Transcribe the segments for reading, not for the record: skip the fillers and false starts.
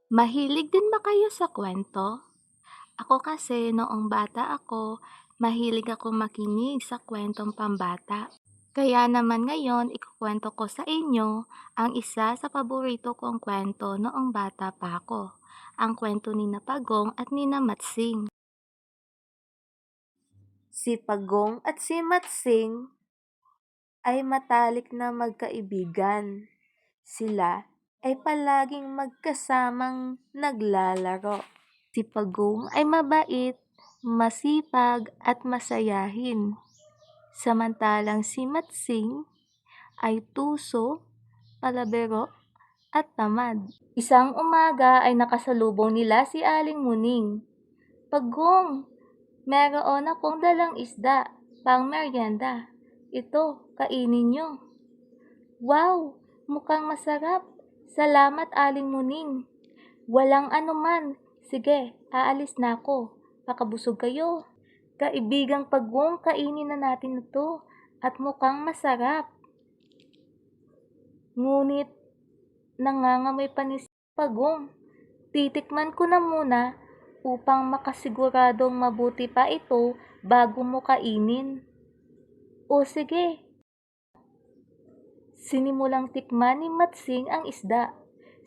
Mahilig din ba kayo sa kwento? Ako kasi noong bata ako, mahilig akong makinig sa kwentong pambata. Kaya naman ngayon ikukuwento ko sa inyo ang isa sa paborito kong kwento noong bata pa ako, ang kwento ni na Pagong at ni na Matsing. Si Pagong at si Matsing ay matalik na magkaibigan. Sila ay palaging magkasamang naglalaro. Si Pagong ay mabait, masipag at masayahin. Samantalang si Matsing ay tuso, palabiro at tamad. Isang umaga ay nakasalubong nila si Aling Muning. Pagong, meron akong dalang isda, pang merienda. Ito, kainin nyo. Wow, mukhang masarap. Salamat, Aling Muning. Walang anuman. Sige, aalis na ako. Pakabusog kayo. Kaibigang Pagong, kainin na natin ito. At mukhang masarap. Ngunit, nangangamoy pa ni Pagong. Titikman ko na muna upang makasiguradong mabuti pa ito bago mo kainin. O sige. Sinimulang tikman ni Matsing ang isda.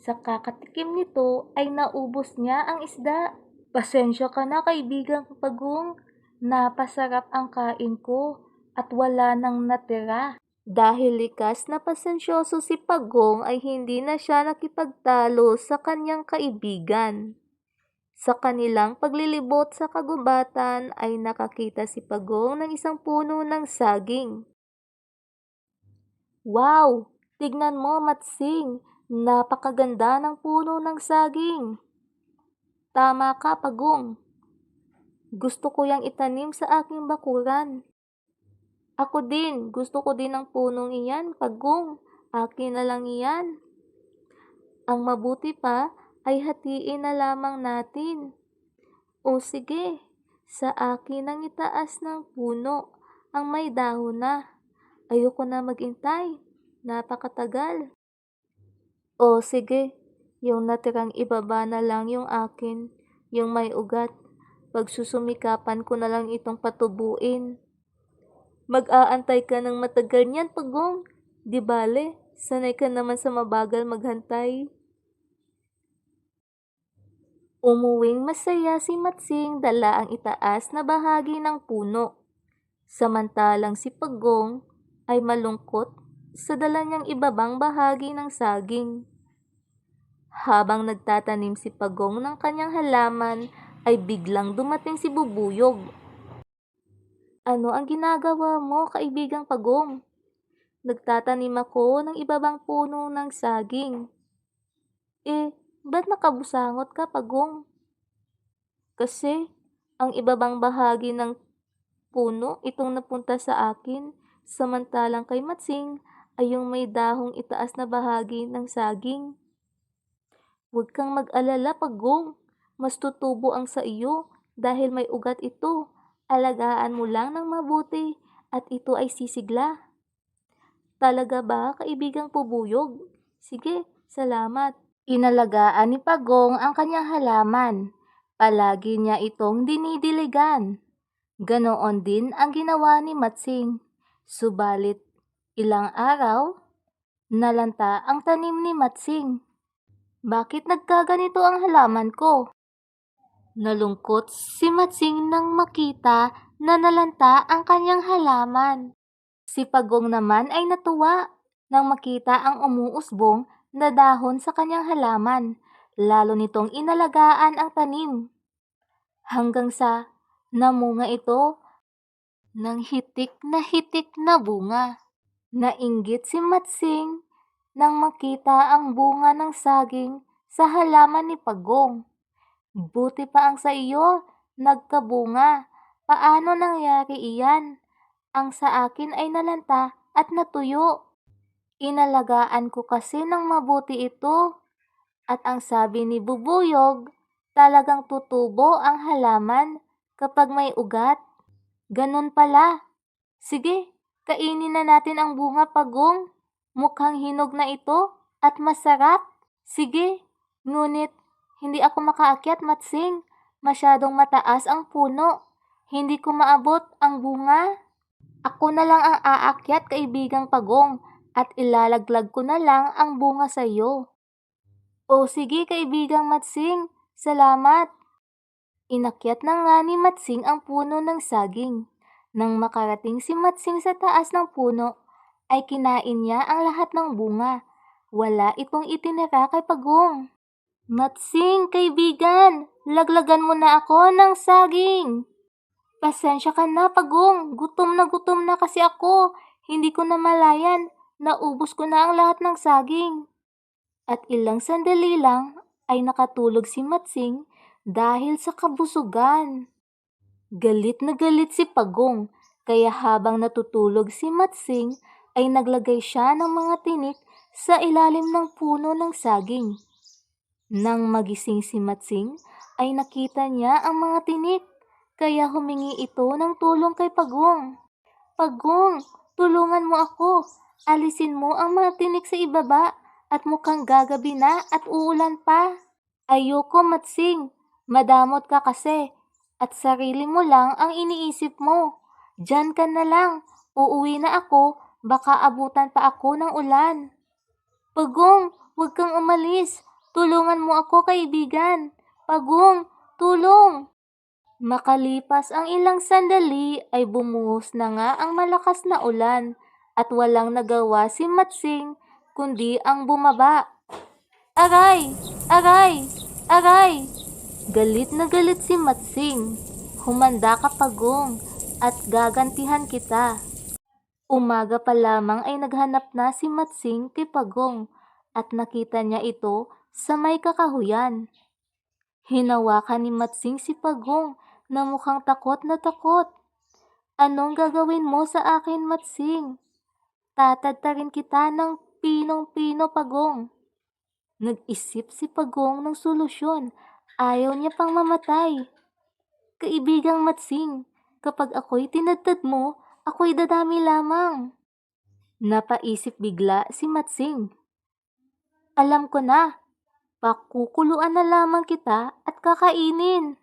Sa kakatikim nito ay naubos niya ang isda. Pasensya ka na kaibigang Pagong, napasarap ang kain ko at wala nang natira. Dahil likas na pasensyoso si Pagong ay hindi na siya nakipagtalo sa kanyang kaibigan. Sa kanilang paglilibot sa kagubatan ay nakakita si Pagong ng isang puno ng saging. Wow! Tignan mo, Matsing! Napakaganda ng puno ng saging. Tama ka, Pagong. Gusto ko yang itanim sa aking bakuran. Ako din, gusto ko din ang punong iyan, Pagong. Akin na lang iyan. Ang mabuti pa ay hatiin na lamang natin. O sige, sa akin ang itaas ng puno ang may dahon na. Ayoko na maghintay. Napakatagal. O sige, yung natirang ibaba na lang yung akin, yung may ugat. Pagsusumikapan ko na lang itong patubuin. Mag-aantay ka ng matagal niyan, Pagong. Di bale, sanay ka naman sa mabagal maghantay. Umuwing masaya si Matsing dala ang itaas na bahagi ng puno. Samantalang si Pagong ay malungkot sa dala niyang ibabang bahagi ng saging. Habang nagtatanim si Pagong ng kanyang halaman, ay biglang dumating si Bubuyog. Ano ang ginagawa mo, kaibigang Pagong? Nagtatanim ako ng ibabang puno ng saging. Ba't nakabusangot ka, Pagong? Kasi, ang ibabang bahagi ng puno itong napunta sa akin, samantalang kay Matsing ay yung may dahong itaas na bahagi ng saging. Huwag kang mag-alala, Pagong. Mas tutubo ang sa iyo dahil may ugat ito. Alagaan mo lang ng mabuti at ito ay sisigla. Talaga ba, kaibigang Pubuyog? Sige, salamat. Inalagaan ni Pagong ang kanyang halaman. Palagi niya itong dinidiligan. Ganoon din ang ginawa ni Matsing. Subalit, ilang araw, nalanta ang tanim ni Matsing. Bakit nagkaganito ang halaman ko? Nalungkot si Matsing nang makita na nalanta ang kanyang halaman. Si Pagong naman ay natuwa nang makita ang umuusbong na dahon sa kanyang halaman, lalo nitong inalagaan ang tanim. Hanggang sa namunga ito ng hitik na bunga. Nainggit si Matsing nang makita ang bunga ng saging sa halaman ni Pagong. Buti pa ang sa iyo, nagkabunga. Paano nangyari iyan? Ang sa akin ay nalanta at natuyo. Inalagaan ko kasi ng mabuti ito. At ang sabi ni Bubuyog, talagang tutubo ang halaman kapag may ugat. Ganun pala. Sige, kainin na natin ang bunga, Pagong. Mukhang hinog na ito at masarap. Sige, ngunit Hindi ako makaakyat, Matsing. Masyadong mataas ang puno. Hindi ko maabot ang bunga. Ako na lang ang aakyat, kaibigang Pagong, at ilalaglag ko na lang ang bunga sa iyo. O sige, kaibigang Matsing. Salamat. Inakyat na nga ni Matsing ang puno ng saging. Nang makarating si Matsing sa taas ng puno, ay kinain niya ang lahat ng bunga. Wala itong itinira kay Pagong. Matsing, kaibigan, laglagan mo na ako ng saging. Pasensya ka na, Pagong. Gutom na kasi ako. Hindi ko na malayan. Naubos ko na ang lahat ng saging. At ilang sandali lang ay nakatulog si Matsing dahil sa kabusugan. Galit na galit si Pagong, kaya habang natutulog si Matsing ay naglagay siya ng mga tinik sa ilalim ng puno ng saging. Nang magising si Matsing ay nakita niya ang mga tinik, kaya humingi ito ng tulong kay Pagong. Pagong, tulungan mo ako. Alisin mo ang mga tinik sa ibaba at mukhang gagabi na at uulan pa. Ayoko, Matsing. Madamot ka kasi at sarili mo lang ang iniisip mo. Diyan ka na lang. Uuwi na ako. Baka abutan pa ako ng ulan. Pagong, huwag kang umalis. Tulungan mo ako, kaibigan. Pagong, tulong! Makalipas ang ilang sandali ay bumuhos na nga ang malakas na ulan at walang nagawa si Matsing kundi ang bumaba. Aray! Aray! Aray! Galit na galit si Matsing. Humanda ka, Pagong, at gagantihan kita. Umaga pa lamang ay naghanap na si Matsing kay Pagong at nakita niya ito sa may kakahuyan. Hinawakan ni Matsing si Pagong na mukhang takot na takot. Anong gagawin mo sa akin, Matsing? Tatadtarin kita ng pinong-pino, Pagong. Nag-isip si Pagong ng solusyon. Ayaw niya pang mamatay. Kaibigang Matsing, kapag ako'y tinadtad mo, ako'y dadami lamang. Napaisip bigla si Matsing. Alam ko na. Pakukuluan na lamang kita at kakainin.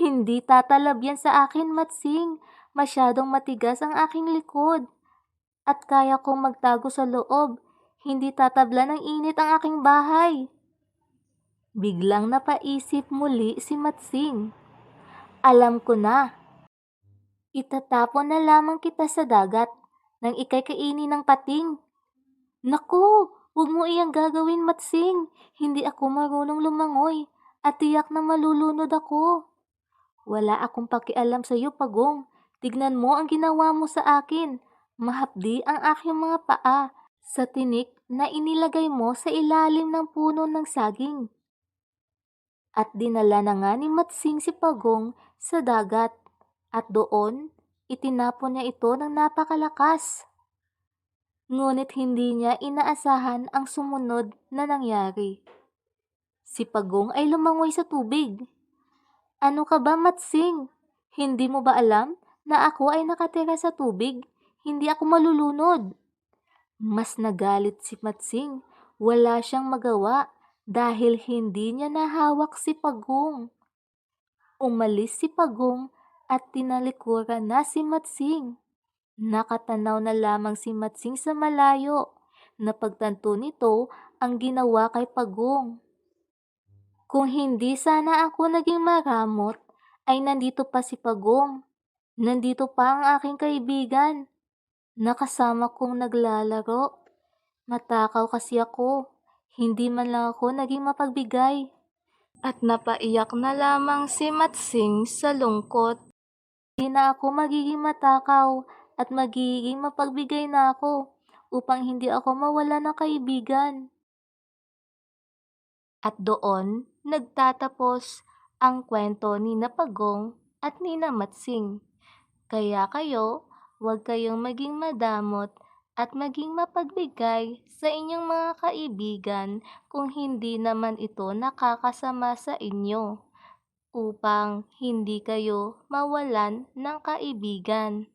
Hindi tatalab yan sa akin, Matsing. Masyadong matigas ang aking likod. At kaya kong magtago sa loob. Hindi tatabla ng init ang aking bahay. Biglang napaisip muli si Matsing. Alam ko na. Itatapon na lamang kita sa dagat nang ika'y kainin ng pating. Naku! Huwag mo iyang gagawin, Matsing. Hindi ako marunong lumangoy at tiyak na malulunod ako. Wala akong pakialam sa iyo, Pagong. Tignan mo ang ginawa mo sa akin. Mahapdi ang aking mga paa sa tinik na inilagay mo sa ilalim ng puno ng saging. At dinala na nga ni Matsing si Pagong sa dagat at doon itinapon niya ito ng napakalakas. Ngunit hindi niya inaasahan ang sumunod na nangyari. Si Pagong ay lumangoy sa tubig. Ano ka ba, Matsing? Hindi mo ba alam na ako ay nakatira sa tubig? Hindi ako malulunod. Mas nagalit si Matsing. Wala siyang magawa dahil hindi niya nahawak si Pagong. Umalis si Pagong at tinalikuran na si Matsing. Nakatanaw na lamang si Matsing sa malayo. Napagtanto nito ang ginawa kay Pagong. Kung hindi sana ako naging maramot, ay nandito pa si Pagong. Nandito pa ang aking kaibigan. Nakasama kong naglalaro. Matakaw kasi ako. Hindi man lang ako naging mapagbigay. At napaiyak na lamang si Matsing sa lungkot. Hindi na ako magiging matakaw at magiging mapagbigay na ako upang hindi ako mawala ng kaibigan. At doon nagtatapos ang kwento ni na Pagong at ni na Matsing. Kaya kayo, huwag kayong maging madamot at maging mapagbigay sa inyong mga kaibigan kung hindi naman ito nakakasama sa inyo upang hindi kayo mawalan ng kaibigan.